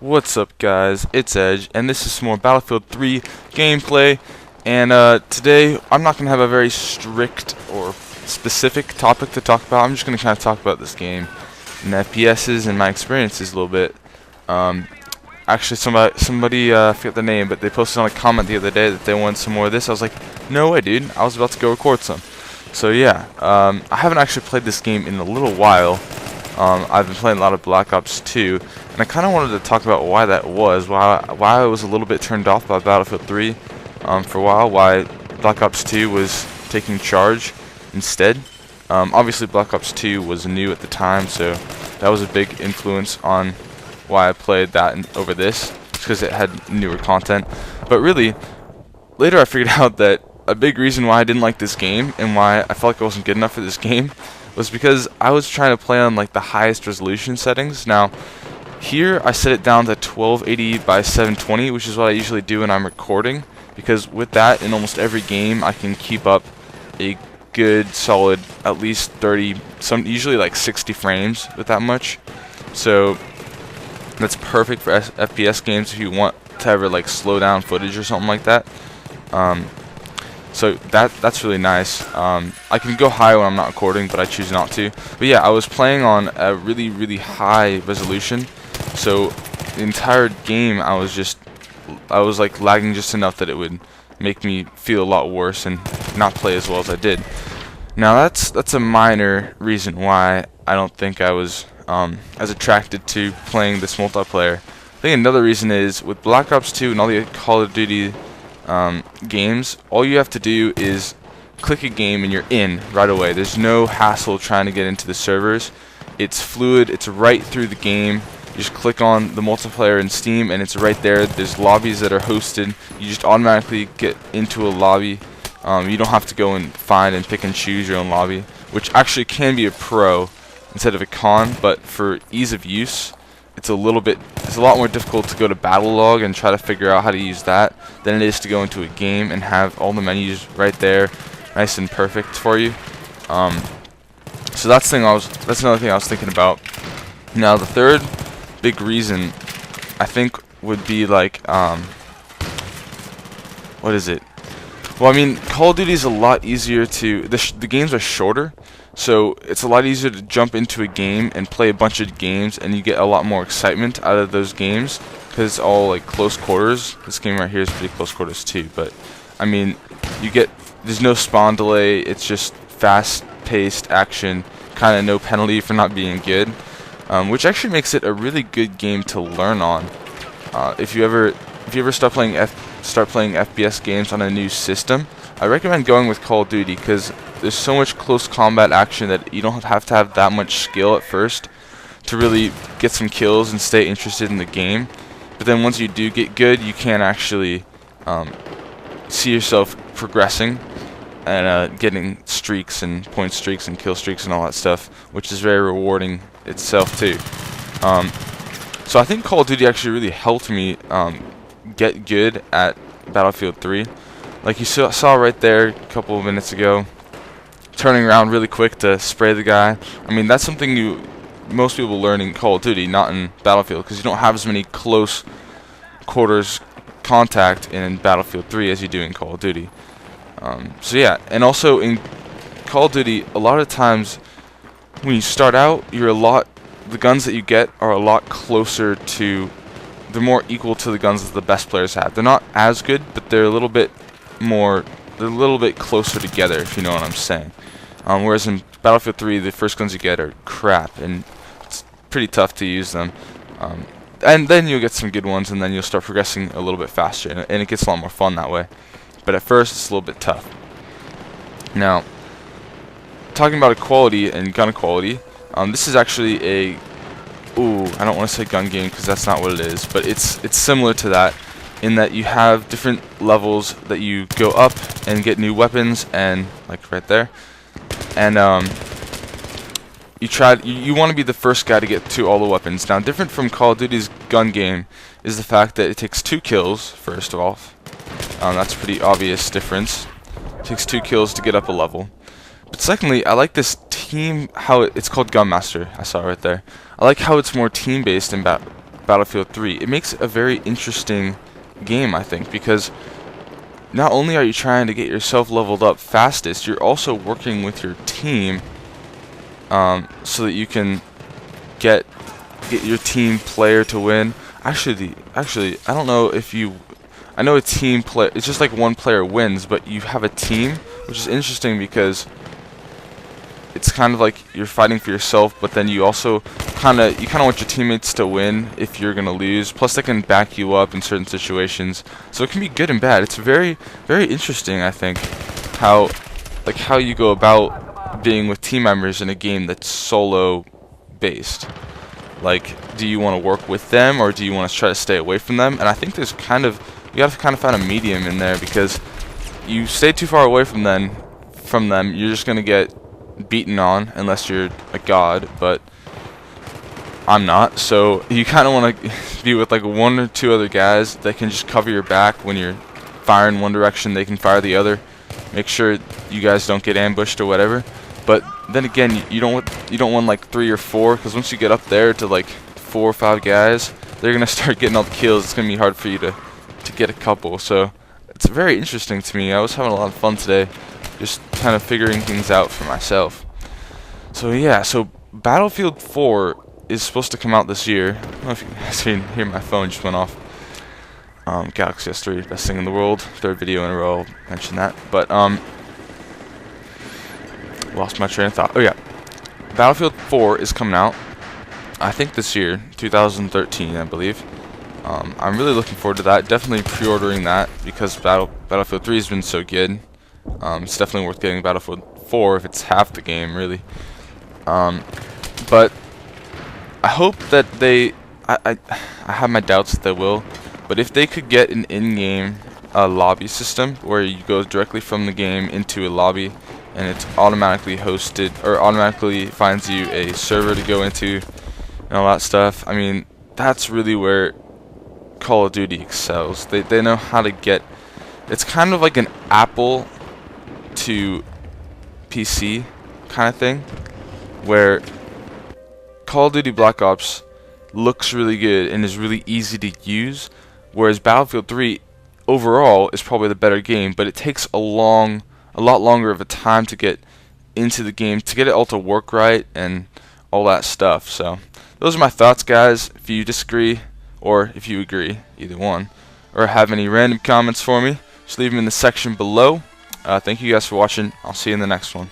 What's up, guys? It's Edge, and this is some more Battlefield 3 gameplay. And today, I'm not going to have a very strict or specific topic to talk about. I'm just going to kind of talk about this game and FPSs and my experiences a little bit. Actually, somebody I forget the name, but they posted on a comment the other day that they wanted some more of this. I was like, no way, dude. I was about to go record some. So yeah, I haven't actually played this game in a little while. I've been playing a lot of Black Ops 2, and I kind of wanted to talk about why that was, why I was a little bit turned off by Battlefield 3 for a while, why Black Ops 2 was taking charge instead. Obviously, Black Ops 2 was new at the time, so that was a big influence on why I played that over this, because it had newer content. But really, later I figured out that a big reason why I didn't like this game and why I felt like I wasn't good enough for this game was because I was trying to play on like the highest resolution settings. Now, here I set it down to 1280 by 720, which is what I usually do when I'm recording, because with that, in almost every game, I can keep up a good, solid, at least 30, usually like 60 frames with that much. So that's perfect for FPS games if you want to ever like slow down footage or something like that. So that's really nice. I can go high when I'm not recording, but I choose not to. But yeah, I was playing on a really high resolution, so the entire game I was like lagging just enough that it would make me feel a lot worse and not play as well as I did. Now that's a minor reason why I don't think I was as attracted to playing this multiplayer. I think another reason is with Black Ops 2 and all the Call of Duty games, all you have to do is click a game and you're in right away. There's no hassle trying to get into the servers. It's fluid, it's right through the game. You just click on the multiplayer in Steam and it's right there. There's lobbies that are hosted. You just automatically get into a lobby. You don't have to go and find and pick and choose your own lobby, which actually can be a pro instead of a con, but for ease of use, it's a lot more difficult to go to battle log and try to figure out how to use that than it is to go into a game and have all the menus right there, nice and perfect for you. So that's another thing I was thinking about. Now the third big reason I think would be like what is it? Well, I mean, Call of Duty is a lot easier the games are shorter. So it's a lot easier to jump into a game and play a bunch of games, and you get a lot more excitement out of those games because it's all like close quarters. This game right here is pretty close quarters too, but I mean, there's no spawn delay. It's just fast-paced action, kind of no penalty for not being good, which actually makes it a really good game to learn on. If you ever start playing FPS games on a new system, I recommend going with Call of Duty because there's so much close combat action that you don't have to have that much skill at first to really get some kills and stay interested in the game. But then once you do get good, you can actually see yourself progressing and getting streaks and point streaks and kill streaks and all that stuff, which is very rewarding itself too. So I think Call of Duty actually really helped me get good at Battlefield 3. Like you saw right there a couple of minutes ago, turning around really quick to spray the guy. I mean, that's something most people learn in Call of Duty, not in Battlefield, because you don't have as many close quarters contact in Battlefield 3 as you do in Call of Duty. So yeah, and also in Call of Duty, a lot of times when you start out, the guns that you get are a lot closer to, they're more equal to the guns that the best players have. They're not as good, but they're a little bit closer together, if you know what I'm saying. Whereas in Battlefield 3, the first guns you get are crap, and it's pretty tough to use them. And then you'll get some good ones, and then you'll start progressing a little bit faster, and it gets a lot more fun that way. But at first, it's a little bit tough. Now, talking about equality and gun equality, this is actually I don't want to say gun game because that's not what it is, but it's similar to that, in that you have different levels that you go up and get new weapons, and like right there, and you want to be the first guy to get to all the weapons. Now, different from Call of Duty's gun game is the fact that it takes 2 kills first of all. That's a pretty obvious difference. It takes 2 kills to get up a level. But secondly, I like this team, it's called Gunmaster. I saw it right there. I like how it's more team-based in Battlefield 3. It makes a very interesting game, I think, because not only are you trying to get yourself leveled up fastest, you're also working with your team so that you can get your team player to win. Actually, I don't know if you. I know a team play. It's just like one player wins, but you have a team, which is interesting because it's kind of like you're fighting for yourself, but then you also kind of want your teammates to win if you're gonna lose. Plus, they can back you up in certain situations, so it can be good and bad. It's very interesting, I think, how you go about being with team members in a game that's solo based. Like, do you want to work with them or do you want to try to stay away from them? And I think there's you got to kind of find a medium in there, because you stay too far away from them, you're just gonna get beaten on unless you're a god, but I'm not. So you kind of want to be with like one or two other guys that can just cover your back when you're firing one direction. They can fire the other. Make sure you guys don't get ambushed or whatever. But then again, you don't want like 3 or 4, because once you get up there to like 4 or 5 guys, they're gonna start getting all the kills. It's gonna be hard for you to get a couple. So it's very interesting to me. I was having a lot of fun today, just kind of figuring things out for myself. So yeah, so Battlefield 4 is supposed to come out this year. I don't know if you guys can hear, my phone just went off. Galaxy S3, best thing in the world. 3rd video in a row, I'll mention that. But lost my train of thought. Oh yeah, Battlefield 4 is coming out, I think this year, 2013, I believe. I'm really looking forward to that. Definitely pre-ordering that, because Battlefield 3 has been so good. It's definitely worth getting Battlefield 4 if it's half the game, really. But I hope that I have my doubts that they will, but if they could get an in-game lobby system where you go directly from the game into a lobby and it's automatically hosted, or automatically finds you a server to go into and all that stuff, I mean, that's really where Call of Duty excels. They know how to get. It's kind of like an Apple to PC kind of thing, where Call of Duty Black Ops looks really good and is really easy to use, whereas Battlefield 3 overall is probably the better game, but it takes a lot longer of a time to get into the game, to get it all to work right and all that stuff. So those are my thoughts, guys. If you disagree or if you agree, either one, or have any random comments for me, just leave them in the section below. Thank you guys for watching. I'll see you in the next one.